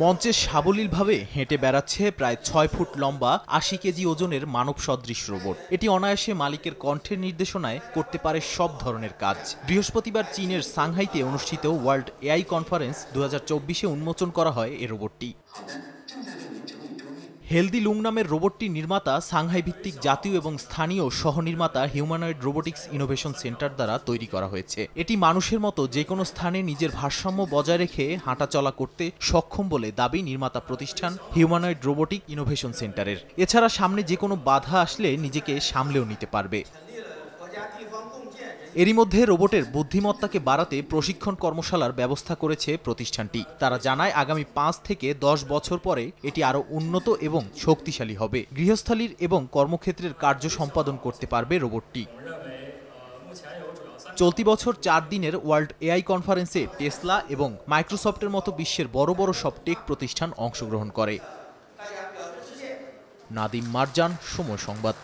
মঞ্চে সাবলীলভাবে হেঁটে বেড়াচ্ছে প্রায় ৬ ফুট লম্বা ৮০ কেজি ওজনের মানব সদৃশ রোবট। এটি অনায়াসে মালিকের কণ্ঠের নির্দেশনায় করতে পারে সব ধরনের কাজ। বৃহস্পতিবার চীনের সাংহাইতে অনুষ্ঠিত ওয়ার্ল্ড এআই কনফারেন্স ২০২৪-এ উন্মোচন করা হয় এ রোবটটি। হেলদি লুং নামের রোবটটির নির্মাতা সাংহাই ভিত্তিক জাতীয় এবং স্থানীয় সহ-নির্মাতা হিউম্যানয়েড রোবোটিক্স ইনোভেশন সেন্টার দ্বারা তৈরি করা হয়েছে। এটি মানুষের মতো যে কোনো স্থানে নিজের ভারসাম্য বজায় রেখে হাঁটাচলা করতে সক্ষম বলে দাবি নির্মাতা প্রতিষ্ঠান হিউম্যানয়েড রোবোটিক ইনোভেশন সেন্টারের। এছাড়া সামনে যে কোনো বাধা আসলে নিজেকে সামলেও নিতে পারবে। এরই মধ্যে রোবটের বুদ্ধিমত্তাকে বাড়াতে প্রশিক্ষণ কর্মশালার ব্যবস্থা করেছে প্রতিষ্ঠানটি। তারা জানায় আগামী ৫ থেকে ১০ বছর পরে এটি আরও উন্নত এবং শক্তিশালী হবে। গৃহস্থালির এবং কর্মক্ষেত্রের কার্য সম্পাদন করতে পারবে রোবটটি। চলতি বছর ৪ দিনের ওয়ার্ল্ড এআই কনফারেন্সে টেসলা এবং মাইক্রোসফটের মতো বিশ্বের বড় বড় সব টেক প্রতিষ্ঠান অংশগ্রহণ করে। নাদিম মারজান, সময় সংবাদ।